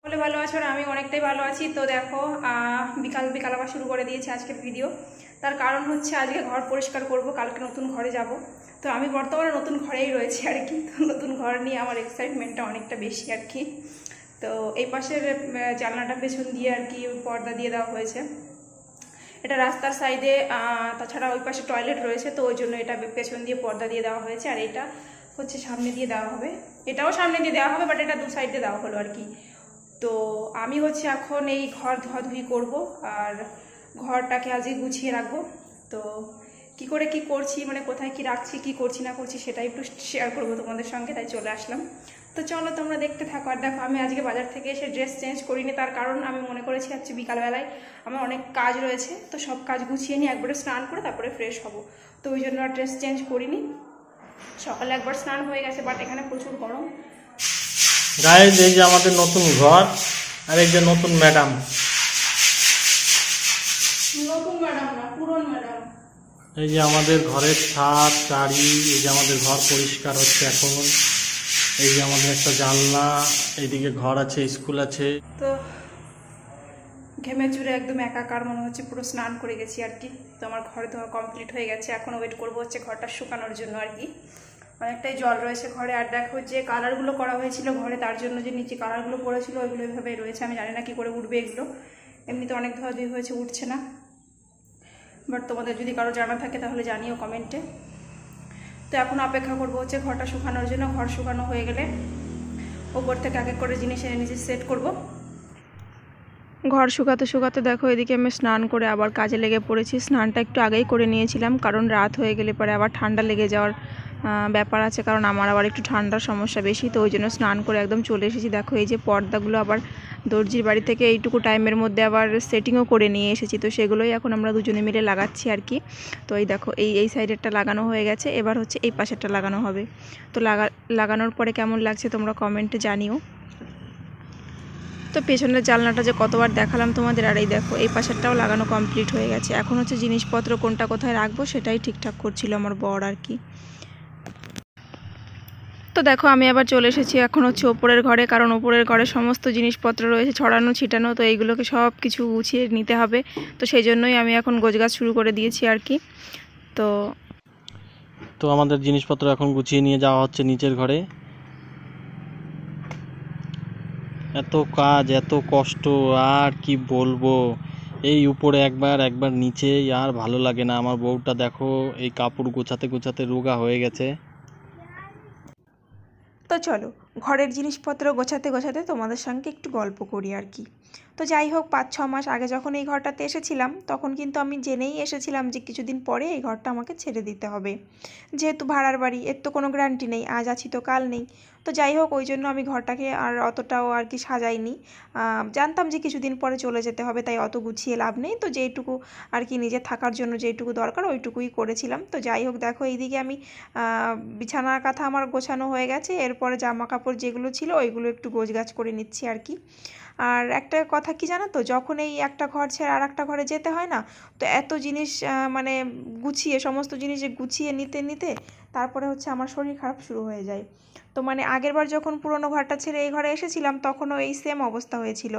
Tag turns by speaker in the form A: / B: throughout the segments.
A: বলে ভালো আছো, আমি অনেকটাই ভালো আছি। তো দেখো বিকাল আবার শুরু করে দিয়েছি আজকের ভিডিও। তার কারণ হচ্ছে আজকে ঘর পরিষ্কার করব, কালকে নতুন ঘরে যাব। তো আমি বর্তমানে নতুন ঘরেই রয়েছি আর কি। তো নতুন ঘর নিয়ে আমার এক্সাইটমেন্টটা অনেকটা বেশি আর কি। তো এই পাশের জানলাটা পেছন দিয়ে আর কি পর্দা দিয়ে দেওয়া হয়েছে। এটা রাস্তার সাইডে, তাছাড়া ওই পাশে টয়লেট রয়েছে, তো ওই জন্য এটা পেছন দিয়ে পর্দা দিয়ে দেওয়া হয়েছে। আর এটা হচ্ছে সামনে দিয়ে দেওয়া হবে, এটাও সামনে দিয়ে দেওয়া হবে, বাট এটা দু সাইডে দেওয়া হলো আর কি। তো আমি হচ্ছে এখন এই ঘর ধোয়াধুয়ি করব আর ঘরটাকে আজকে গুছিয়ে রাখবো। তো কি করে কি করছি, মানে কোথায় কি রাখছি, কি করছি না করছি, সেটাই একটু শেয়ার করবো তোমাদের সঙ্গে, তাই চলে আসলাম। তো চলো তোমরা দেখতে থাকো। আর দেখো, আমি আজকে বাজার থেকে এসে ড্রেস চেঞ্জ করিনি, তার কারণ আমি মনে করেছি আজকে বিকালবেলায় আমার অনেক কাজ রয়েছে, তো সব কাজ গুছিয়ে নিয়ে একবারে স্নান করে তারপরে ফ্রেশ হব। তো ওই জন্য আর ড্রেস চেঞ্জ করিনি। সকালে একবার স্নান হয়ে গেছে, বাট এখানে প্রচুর গরম।
B: গাইজ, এই যে আমাদের নতুন ঘর আর এই যে নতুন ম্যাডাম।
A: নতুন ম্যাডাম না, পুরনো ম্যাডাম।
B: এই যে আমাদের ঘরের ছাদ চারি, এই যে আমাদের ঘর পরিষ্কার হচ্ছে এখন। এই যে আমাদের একটা জানলা, এইদিকে ঘর আছে, স্কুল আছে।
A: তো ঘেমে চুরে একদম একাকার মনে হচ্ছে, পুরো স্নান করে গেছি আর কি। তো আমার ঘরে ধোয়া কমপ্লিট হয়ে গেছে, এখন ওয়েট করবো হচ্ছে ঘরটা শুকানোর জন্য আর কি। অনেকটাই জল রয়েছে ঘরে। আর দেখো, যে কালারগুলো করা হয়েছিল ঘরে, তার জন্য যে নিচে কালারগুলো পড়েছিল ওইগুলো এভাবে রয়েছে। আমি জানি না কি করে উঠবে এগুলো, এমনিতে অনেক ধোয়াধুয়ি হয়েছে, উঠছে না। বাট তোমাদের যদি কারো জানা থাকে তাহলে জানিও কমেন্টে। তো এখন অপেক্ষা করবো হচ্ছে ঘরটা শুকানোর জন্য। ঘর শুকানো হয়ে গেলে ওপর থেকে এক এক করে জিনিস এনে নিচে সেট করব। ঘর শুকাতে শুকাতে দেখো, এদিকে আমি স্নান করে আবার কাজে লেগে পড়েছি। স্নানটা একটু আগেই করে নিয়েছিলাম, কারণ রাত হয়ে গেলে পরে আবার ঠান্ডা লেগে যাওয়ার ব্যাপার আছে, কারণ আমার আবার একটু ঠান্ডার সমস্যা বেশি। তো ওই জন্য স্নান করে একদম চলে এসেছি। দেখো, এই যে পর্দাগুলো আবার দর্জির বাড়ি থেকে এইটুকু টাইমের মধ্যে আবার সেটিংও করে নিয়ে এসেছি, তো সেগুলোই এখন আমরা দুজনে মিলে লাগাচ্ছি আর কি। তো এই দেখো, এই সাইডেরটা লাগানো হয়ে গেছে, এবার হচ্ছে এই পাশেরটা লাগানো হবে। তো লাগানোর পরে কেমন লাগছে তোমরা কমেন্টে জানিও। তো পেছনের জানলাটা যে কতবার দেখালাম তোমাদের, আর এই দেখো এই পাশেরটাও লাগানো কমপ্লিট হয়ে গেছে। এখন হচ্ছে জিনিসপত্র কোনটা কোথায় রাখবো সেটাই ঠিকঠাক করছিল আমার বর আর কি। তো দেখো, আমি আবার চলে এসেছি এখন হচ্ছে ওপরের ঘরে, কারণ ওপরের ঘরে সমস্ত জিনিসপত্র রয়েছে ছড়ানো ছিটানো, তো এইগুলোকে সব কিছু গুছিয়ে নিতে হবে। তো সেই জন্যই আমি এখন গোছগাছ শুরু করে দিয়েছি আর কি।
B: তো আমাদের জিনিসপত্র এখন গুছিয়ে নিয়ে যাওয়া হচ্ছে নিচের ঘরে। এত কাজ, এত কষ্ট, আর কি বলবো। এই উপরে একবার নিচে, আর ভালো লাগে না। আমার বউটা দেখো, এই কাপড় গোছাতে গোছাতে রোগা হয়ে গেছে।
A: তো চলো, ঘরের জিনিসপত্র গোছাতে গোছাতে তোমাদের সঙ্গে একটু গল্প করি আর কি। তো যাই হোক, 5-6 মাস আগে যখন এই ঘরটাতে এসেছিলাম, তখন কিন্তু আমি জেনেই এসেছিলাম যে কিছুদিন পরে এই ঘরটা আমাকে ছেড়ে দিতে হবে। যেহেতু ভাড়ার বাড়ি, এর তো কোনো গ্যারান্টি নেই, আজ আছি তো কাল নেই। তো যাই হোক, ওই জন্য আমি ঘরটাকে আর অতটাও আর কি সাজাইনি। জানতাম যে কিছুদিন পরে চলে যেতে হবে, তাই অত গুছিয়ে লাভ নেই। তো যেইটুকু আর কি নিজের থাকার জন্য যেইটুকু দরকার ওইটুকুই করেছিলাম। তো যাই হোক, দেখো এইদিকে আমি বিছানার কাঁথা আমার গোছানো হয়ে গেছে। এরপরে জামা কাপড় যেগুলো ছিল ওইগুলো একটু গোছগাছ করে নিচ্ছি আর কি। আর একটা কথা কি জানো তো, যখন এই একটা ঘর ছেড়ে আর একটা ঘরে যেতে হয় না, তো এত জিনিস মানে গুছিয়ে, সমস্ত জিনিস গুছিয়ে নিতে নিতে তারপরে হচ্ছে আমার শরীর খারাপ শুরু হয়ে যায়। তো মানে আগেরবার যখন পুরোনো ঘরটা ছেড়ে এই ঘরে এসেছিলাম, তখনও এই সেম অবস্থা হয়েছিল।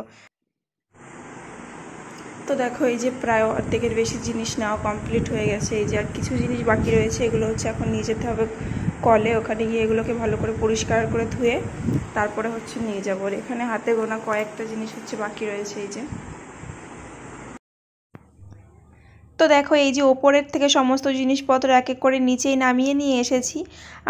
A: তো দেখো, এই যে প্রায় অর্ধেকের বেশি জিনিস নেওয়া কমপ্লিট হয়ে গেছে। এই যে আর কিছু জিনিস বাকি রয়েছে, এগুলো হচ্ছে এখন নিয়ে যেতে হবে কলে। ওখানে গিয়ে এগুলোকে ভালো করে পরিষ্কার করে ধুয়ে তারপরে হচ্ছে নিয়ে যাবো। এখানে হাতে গোনা কয়েকটা জিনিস হচ্ছে বাকি রয়েছে। এই যে, তো দেখো, এই যে ওপরের থেকে সমস্ত জিনিসপত্র এক এক করে নিচেই নামিয়ে নিয়ে এসেছি।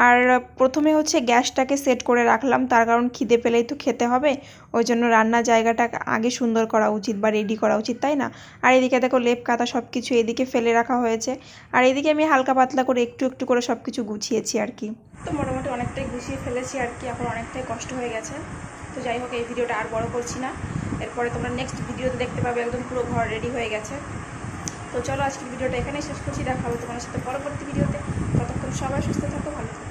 A: আর প্রথমে হচ্ছে গ্যাসটাকে সেট করে রাখলাম, তার কারণ খিদে পেলেই তো খেতে হবে। ওই জন্য রান্নার জায়গাটা আগে সুন্দর করা উচিত বা রেডি করা উচিত, তাই না? আর এদিকে দেখো, লেপ কাঁথা সব কিছু এদিকে ফেলে রাখা হয়েছে। আর এদিকে আমি হালকা পাতলা করে একটু একটু করে সব কিছু গুছিয়েছি আর কি। তো মোটামুটি অনেকটাই গুছিয়ে ফেলেছি আর কি, এখন অনেকটাই কষ্ট হয়ে গেছে। তো যাই হোক, এই ভিডিওটা আর বড় করছি না। এরপরে তোমরা নেক্সট ভিডিওতে দেখতে পাবে একদম পুরো ঘর রেডি হয়ে গেছে। তো চলো, আজকের ভিডিওটা এখানেই শেষ করছি। দেখা হবে তোমার সাথে পরবর্তী ভিডিওতে। ততক্ষণ সবাই সুস্থ থাকো, ভালো থাকো।